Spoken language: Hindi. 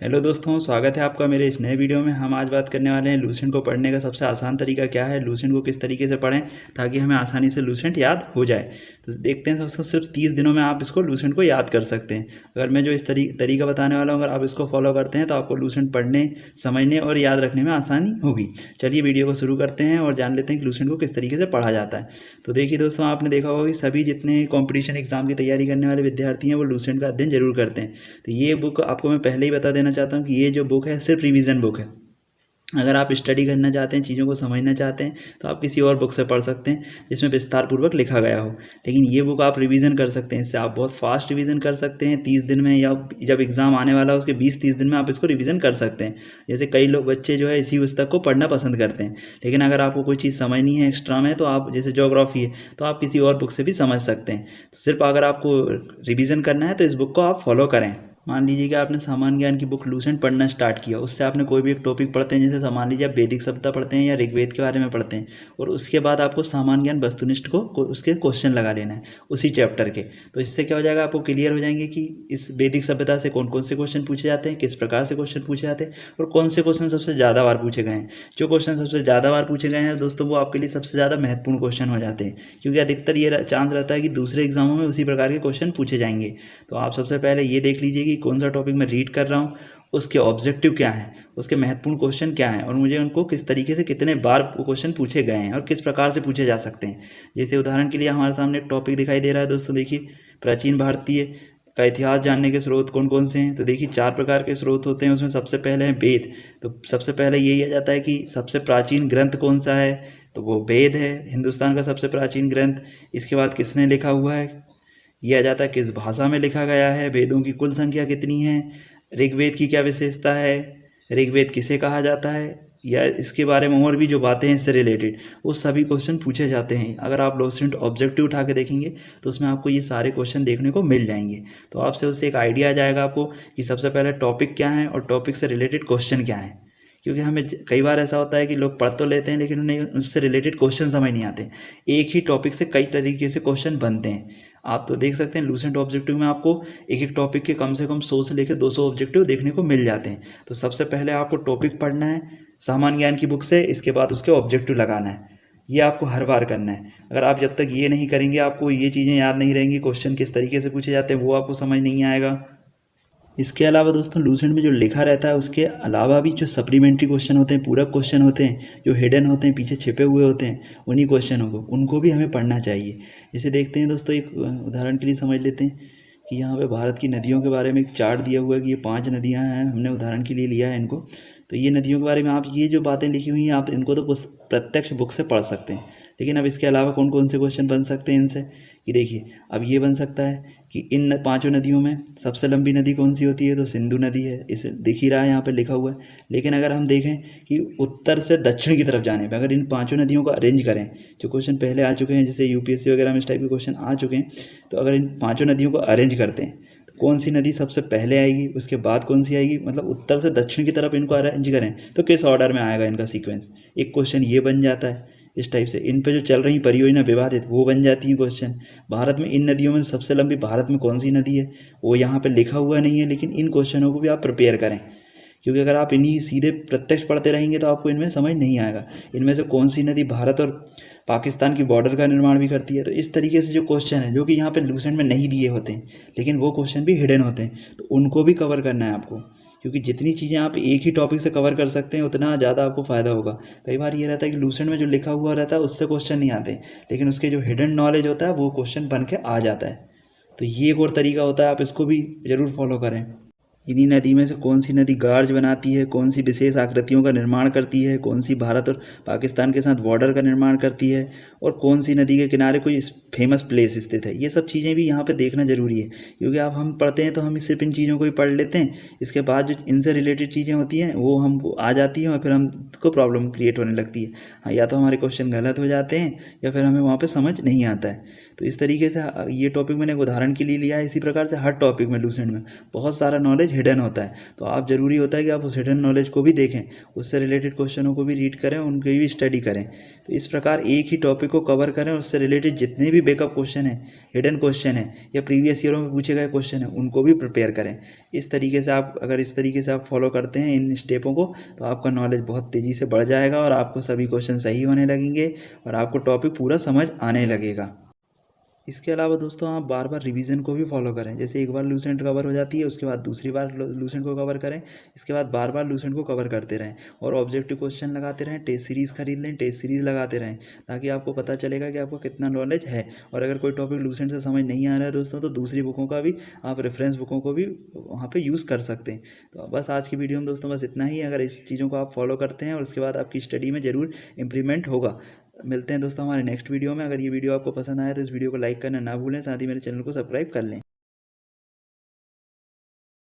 हेलो दोस्तों, स्वागत है आपका मेरे इस नए वीडियो में। हम आज बात करने वाले हैं लूसेंट को पढ़ने का सबसे आसान तरीका क्या है, लूसेंट को किस तरीके से पढ़ें ताकि हमें आसानी से लूसेंट याद हो जाए। तो देखते हैं दोस्तों, सिर्फ 30 दिनों में आप इसको लूसेंट को याद कर सकते हैं। अगर मैं जो इस तरीका बताने वाला हूँ, अगर आप इसको फॉलो करते हैं तो आपको लूसेंट पढ़ने, समझने और याद रखने में आसानी होगी। चलिए वीडियो को शुरू करते हैं और जान लेते हैं कि लूसेंट को किस तरीके से पढ़ा जाता है। तो देखिए दोस्तों, आपने देखा होगा कि सभी जितने कॉम्पिटिशन एग्जाम की तैयारी करने वाले विद्यार्थी हैं वो लूसेंट का अध्ययन जरूर करते हैं। तो ये बुक आपको मैं पहले ही बता देना चाहता हूँ कि ये जो बुक है सिर्फ रिवीजन बुक है। अगर आप स्टडी करना चाहते हैं, चीज़ों को समझना चाहते हैं, तो आप किसी और बुक से पढ़ सकते हैं जिसमें विस्तार पूर्वक लिखा गया हो। लेकिन ये बुक आप रिवीजन कर सकते हैं, इससे आप बहुत फास्ट रिवीजन कर सकते हैं 30 दिन में, या जब एग्ज़ाम आने वाला है उसके 20-30 दिन में आप इसको रिवीजन कर सकते हैं। जैसे कई लोग बच्चे जो है इसी पुस्तक को पढ़ना पसंद करते हैं। लेकिन अगर आपको कोई चीज़ समझनी है एक्स्ट्रा में, तो आप जैसे ज्योग्राफी है तो आप किसी और बुक से भी समझ सकते हैं। तो सिर्फ अगर आपको रिवीजन करना है तो इस बुक को आप फॉलो करें। मान लीजिए कि आपने सामान्य ज्ञान की बुक लूसेंट पढ़ना स्टार्ट किया, उससे आपने कोई भी एक टॉपिक पढ़ते हैं, जैसे मान लीजिए आप वैदिक सभ्यता पढ़ते हैं या ऋग्वेद के बारे में पढ़ते हैं, और उसके बाद आपको सामान्य ज्ञान वस्तुनिष्ठ को उसके क्वेश्चन लगा लेना है उसी चैप्टर के। तो इससे क्या हो जाएगा, आपको क्लियर हो जाएंगे कि इस वैदिक सभ्यता से कौन कौन से क्वेश्चन पूछे जाते हैं, किस प्रकार से क्वेश्चन पूछे जाते हैं और कौन से क्वेश्चन सबसे ज़्यादा बार पूछे गए हैं। जो क्वेश्चन सबसे ज़्यादा बार पूछे गए हैं दोस्तों, वो आपके लिए सबसे ज़्यादा महत्वपूर्ण क्वेश्चन हो जाते हैं, क्योंकि अधिकतर ये चांस रहता है कि दूसरे एग्जामों में उसी प्रकार के क्वेश्चन पूछे जाएंगे। तो आप सबसे पहले ये देख लीजिए कि कौन सा टॉपिक मैं रीड कर रहा हूँ, उसके ऑब्जेक्टिव क्या हैं, उसके महत्वपूर्ण क्वेश्चन क्या हैं, और मुझे उनको किस तरीके से कितने बार क्वेश्चन पूछे गए हैं और किस प्रकार से पूछे जा सकते हैं। जैसे उदाहरण के लिए हमारे सामने एक टॉपिक दिखाई दे रहा है दोस्तों, देखिए प्राचीन भारतीय का इतिहास जानने के स्रोत कौन कौन से हैं। तो देखिए 4 प्रकार के स्रोत होते हैं, उसमें सबसे पहले है वेद। तो सबसे पहले यही आ जाता है कि सबसे प्राचीन ग्रंथ कौन सा है, तो वो वेद है, हिंदुस्तान का सबसे प्राचीन ग्रंथ। इसके बाद किसने लिखा हुआ है, ये आ जाता है किस भाषा में लिखा गया है, वेदों की कुल संख्या कितनी है, ऋग्वेद की क्या विशेषता है, ऋग्वेद किसे कहा जाता है, या इसके बारे में और भी जो बातें हैं इससे रिलेटेड, वो सभी क्वेश्चन पूछे जाते हैं। अगर आप लूसेंट ऑब्जेक्टिव उठा के देखेंगे तो उसमें आपको ये सारे क्वेश्चन देखने को मिल जाएंगे। तो आपसे उससे एक आइडिया आ जाएगा आपको कि सबसे पहले टॉपिक क्या है और टॉपिक से रिलेटेड क्वेश्चन क्या है। क्योंकि हमें कई बार ऐसा होता है कि लोग पढ़ तो लेते हैं लेकिन उन्हें उससे रिलेटेड क्वेश्चन समझ नहीं आते। एक ही टॉपिक से कई तरीके से क्वेश्चन बनते हैं। आप तो देख सकते हैं लूसेंट ऑब्जेक्टिव में आपको एक एक टॉपिक के कम से कम 100 से लेकर 200 ऑब्जेक्टिव देखने को मिल जाते हैं। तो सबसे पहले आपको टॉपिक पढ़ना है सामान्य ज्ञान की बुक से, इसके बाद उसके ऑब्जेक्टिव लगाना है। ये आपको हर बार करना है। अगर आप जब तक ये नहीं करेंगे, आपको ये चीज़ें याद नहीं रहेंगी, क्वेश्चन किस तरीके से पूछे जाते हैं वो आपको समझ नहीं आएगा। इसके अलावा दोस्तों लूसेंट में जो लिखा रहता है उसके अलावा भी जो सप्लीमेंट्री क्वेश्चन होते हैं, पूरक क्वेश्चन होते हैं, जो हिडन होते हैं, पीछे छिपे हुए होते हैं, उन्हीं क्वेश्चनों को उनको भी हमें पढ़ना चाहिए। इसे देखते हैं दोस्तों, एक उदाहरण के लिए समझ लेते हैं कि यहाँ पे भारत की नदियों के बारे में एक चार्ट दिया हुआ है कि ये 5 नदियाँ हैं, हमने उदाहरण के लिए लिया है इनको। तो ये नदियों के बारे में आप ये जो बातें लिखी हुई हैं आप इनको तो प्रत्यक्ष बुक से पढ़ सकते हैं। लेकिन अब इसके अलावा कौन कौन से क्वेश्चन बन सकते हैं इनसे, कि देखिए अब ये बन सकता है कि इन 5 नदियों में सबसे लंबी नदी कौन सी होती है, तो सिंधु नदी है। इसे दिख ही रहा है यहाँ पे लिखा हुआ है। लेकिन अगर हम देखें कि उत्तर से दक्षिण की तरफ जाने पे अगर इन 5 नदियों को अरेंज करें, जो क्वेश्चन पहले आ चुके हैं जैसे यूपीएससी वगैरह में इस टाइप के क्वेश्चन आ चुके हैं, तो अगर इन 5 नदियों को अरेंज करते हैं तो कौन सी नदी सबसे पहले आएगी, उसके बाद कौन सी आएगी, मतलब उत्तर से दक्षिण की तरफ इनको अरेंज करें तो किस ऑर्डर में आएगा इनका सीक्वेंस। एक क्वेश्चन ये बन जाता है। इस टाइप से इन पे जो चल रही परियोजना विवादित वो बन जाती है क्वेश्चन। भारत में इन नदियों में सबसे लंबी भारत में कौन सी नदी है, वो यहाँ पे लिखा हुआ नहीं है, लेकिन इन क्वेश्चनों को भी आप प्रिपेयर करें। क्योंकि अगर आप इन्हीं सीधे प्रत्यक्ष पढ़ते रहेंगे तो आपको इनमें समझ नहीं आएगा इनमें से कौन सी नदी भारत और पाकिस्तान की बॉर्डर का निर्माण भी करती है। तो इस तरीके से जो क्वेश्चन है जो कि यहाँ पे लूसेंट में नहीं दिए होते हैं, लेकिन वो क्वेश्चन भी हिडन होते हैं, तो उनको भी कवर करना है आपको। क्योंकि जितनी चीज़ें आप एक ही टॉपिक से कवर कर सकते हैं उतना ज़्यादा आपको फ़ायदा होगा। कई बार ये रहता है कि लूसेंट में जो लिखा हुआ रहता है उससे क्वेश्चन नहीं आते, लेकिन उसके जो हिडन नॉलेज होता है वो क्वेश्चन बन के आ जाता है। तो ये एक और तरीका होता है, आप इसको भी ज़रूर फॉलो करें। इन्हीं नदी में से कौन सी नदी गार्ज बनाती है, कौन सी विशेष आकृतियों का निर्माण करती है, कौन सी भारत और पाकिस्तान के साथ बॉर्डर का निर्माण करती है, और कौन सी नदी के किनारे कोई फेमस प्लेस स्थित है। ये सब चीज़ें भी यहाँ पे देखना ज़रूरी है। क्योंकि आप हम पढ़ते हैं तो हम सिर्फ इन चीज़ों को ही पढ़ लेते हैं, इसके बाद जो इनसे रिलेटेड चीज़ें होती हैं वो हमको आ जाती हैं और फिर हमको प्रॉब्लम क्रिएट होने लगती है। हाँ, या तो हमारे क्वेश्चन गलत हो जाते हैं या फिर हमें वहाँ पर समझ नहीं आता है। तो इस तरीके से ये टॉपिक मैंने एक उदाहरण के लिए लिया है। इसी प्रकार से हर टॉपिक में लूसेंट में बहुत सारा नॉलेज हिडन होता है। तो आप ज़रूरी होता है कि आप उस हिडन नॉलेज को भी देखें, उससे रिलेटेड क्वेश्चनों को भी रीड करें, उनकी भी स्टडी करें। तो इस प्रकार एक ही टॉपिक को कवर करें, उससे रिलेटेड जितने भी बैकअप क्वेश्चन हैं हिडन क्वेश्चन है या प्रीवियस ईयरों में पूछे गए क्वेश्चन है उनको भी प्रिपेयर करें। इस तरीके से आप अगर इस तरीके से आप फॉलो करते हैं इन स्टेपों को तो आपका नॉलेज बहुत तेज़ी से बढ़ जाएगा और आपको सभी क्वेश्चन सही होने लगेंगे और आपको टॉपिक पूरा समझ आने लगेगा। इसके अलावा दोस्तों आप बार बार रिवीजन को भी फॉलो करें। जैसे एक बार लूसेंट कवर हो जाती है उसके बाद दूसरी बार लूसेंट को कवर करें, इसके बाद बार बार लूसेंट को कवर करते रहें और ऑब्जेक्टिव क्वेश्चन लगाते रहें। टेस्ट सीरीज़ खरीद लें, टेस्ट सीरीज़ लगाते रहें ताकि आपको पता चलेगा कि आपको कितना नॉलेज है। और अगर कोई टॉपिक लूसेंट से समझ नहीं आ रहा है दोस्तों तो दूसरी बुकों का भी आप रेफरेंस बुकों को भी वहाँ पर यूज़ कर सकते हैं। तो बस आज की वीडियो में दोस्तों बस इतना ही। अगर इस चीज़ों को आप फॉलो करते हैं और उसके बाद आपकी स्टडी में ज़रूर इम्प्रूवमेंट होगा। मिलते हैं दोस्तों हमारे नेक्स्ट वीडियो में। अगर ये वीडियो आपको पसंद आया तो इस वीडियो को लाइक करना ना भूलें, साथ ही मेरे चैनल को सब्सक्राइब कर लें।